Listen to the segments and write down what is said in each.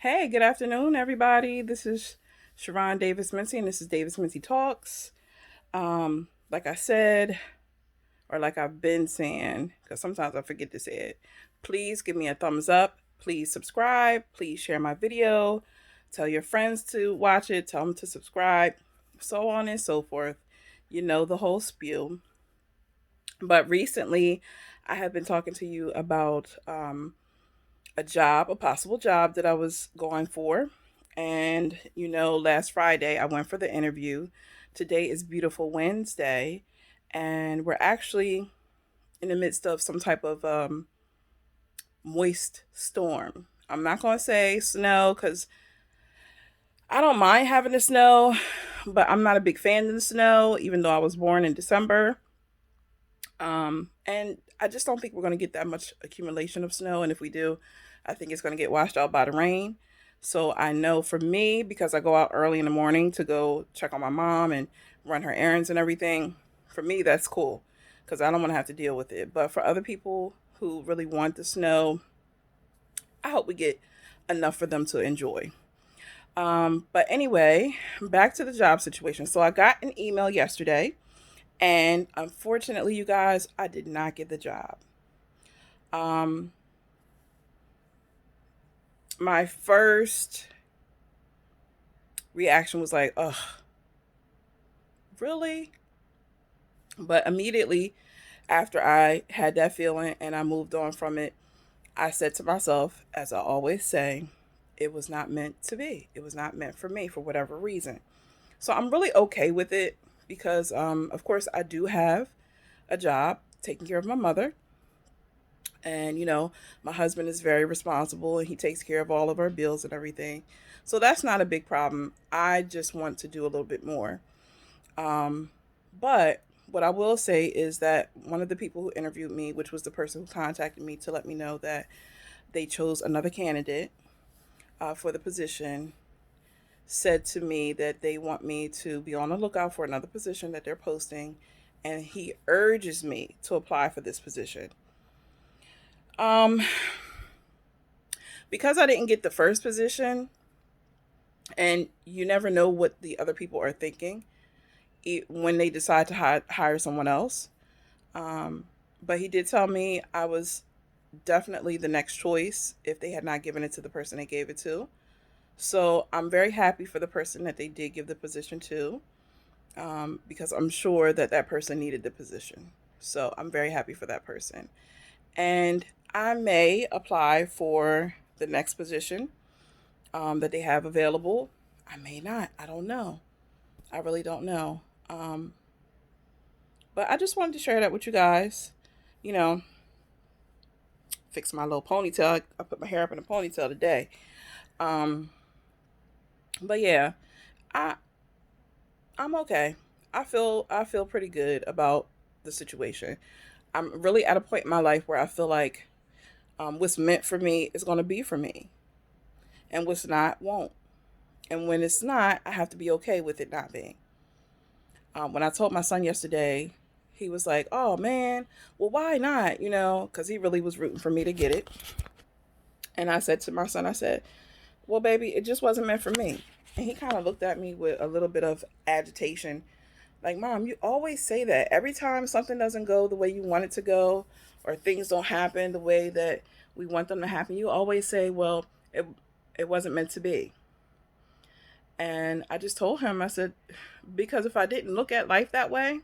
Hey, good afternoon, everybody. This is Sharon Davis Mincy, and this is Davis Mincy Talks. Like I said, or like I've been saying, because sometimes I forget to say it, please give me a thumbs up. Please subscribe. Please share my video. Tell your friends to watch it. Tell them to subscribe, so on and so forth. You know the whole spiel. But recently, I have been talking to you about a job, a possible job that I was going for. And, last Friday I went for the interview. Today is Beautiful Wednesday. And we're actually in the midst of some type of moist storm. I'm not going to say snow because I don't mind having the snow, but I'm not a big fan of the snow, even though I was born in December. And I just don't think we're going to get that much accumulation of snow. And if we do, I think it's going to get washed out by the rain. So I know for me, because I go out early in the morning to go check on my mom and run her errands and everything, for me, that's cool because I don't want to have to deal with it. But for other people who really want the snow, I hope we get enough for them to enjoy. But anyway, back to the job situation. So I got an email yesterday, and unfortunately, you guys, I did not get the job. Um, my first reaction was like, ugh, really? But immediately after I had that feeling and I moved on from it, I said to myself, as I always say, it was not meant to be. It was not meant for me for whatever reason. So I'm really okay with it because, of course, I do have a job taking care of my mother. And, my husband is very responsible and he takes care of all of our bills and everything. So that's not a big problem. I just want to do a little bit more. Um, but what I will say is that one of the people who interviewed me, which was the person who contacted me to let me know that they chose another candidate for the position, said to me that they want me to be on the lookout for another position that they're posting. And he urges me to apply for this position. Um, because I didn't get the first position, and you never know what the other people are thinking when they decide to hire someone else. Um, but he did tell me I was definitely the next choice if they had not given it to the person they gave it to. So I'm very happy for the person that they did give the position to, because I'm sure that that person needed the position. So I'm very happy for that person. And I may apply for the next position that they have available. I may not. I don't know. I really don't know. Um, but I just wanted to share that with you guys. You know, fix my little ponytail. I put my hair up in a ponytail today. Um, but yeah, I I'm okay. I feel pretty good about the situation. I'm really at a point in my life where I feel like what's meant for me is going to be for me, and what's not won't. And when it's not, I have to be okay with it not being. When I told my son yesterday, he was like, "Oh man, well why not?" Because he really was rooting for me to get it. And I said to my son, I said, "Well, baby, it just wasn't meant for me." And he kind of looked at me with a little bit of agitation, like, "Mom, you always say that every time something doesn't go the way you want it to go, or things don't happen the way that we want them to happen. You always say, well, it wasn't meant to be." And I just told him, I said, because if I didn't look at life that way,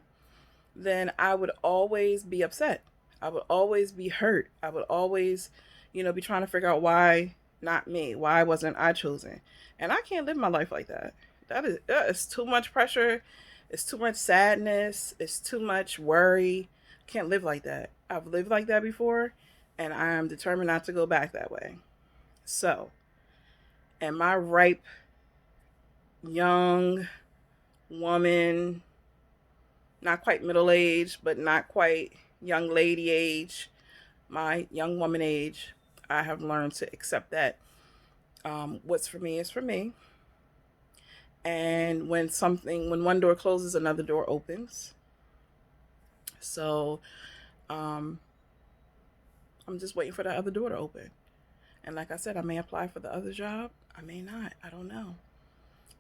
then I would always be upset. I would always be hurt. I would always, be trying to figure out why not me? Why wasn't I chosen? And I can't live my life like that. That is too much pressure. It's too much sadness. It's too much worry. Can't live like that. I've lived like that before, and I am determined not to go back that way. So, am I ripe, young woman, not quite middle age, but not quite young lady age, my young woman age? I have learned to accept that what's for me is for me. And when one door closes, another door opens. So um, I'm just waiting for that other door to open. And like I said, I may apply for the other job. I may not. I don't know.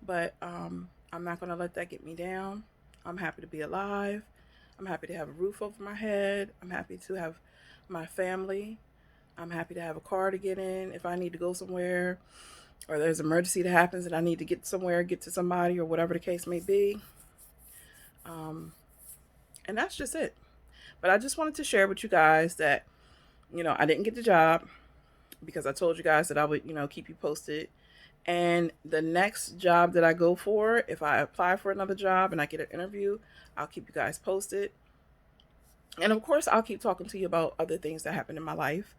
But I'm not going to let that get me down. I'm happy to be alive. I'm happy to have a roof over my head. I'm happy to have my family. I'm happy to have a car to get in if I need to go somewhere, or there's an emergency that happens and I need to get somewhere, get to somebody, or whatever the case may be. Um, and that's just it. But I just wanted to share with you guys that, I didn't get the job because I told you guys that I would, keep you posted. And the next job that I go for, if I apply for another job and I get an interview, I'll keep you guys posted. And of course, I'll keep talking to you about other things that happen in my life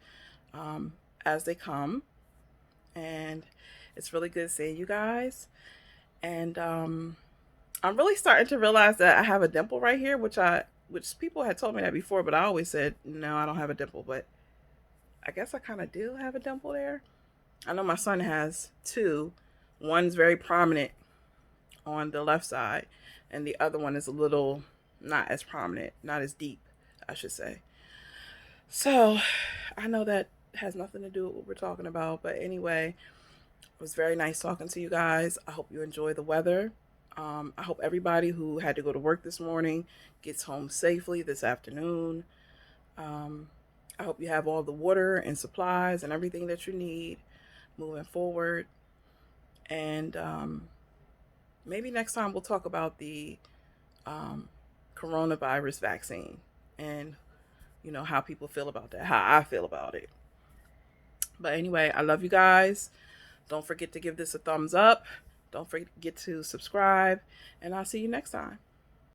as they come. And it's really good seeing you guys. And I'm really starting to realize that I have a dimple right here, which people had told me that before, but I always said no, I don't have a dimple. But I guess I kind of do have a dimple there. I know my son has two. One's very prominent on the left side, and the other one is a little not as prominent, not as deep, I should say. So I know that has nothing to do with what we're talking about, but anyway, it was very nice talking to you guys. I hope you enjoy the weather. I hope everybody who had to go to work this morning gets home safely this afternoon. I hope you have all the water and supplies and everything that you need moving forward. And maybe next time we'll talk about the coronavirus vaccine and, how people feel about that, how I feel about it. But anyway, I love you guys. Don't forget to give this a thumbs up. Don't forget to subscribe. And I'll see you next time.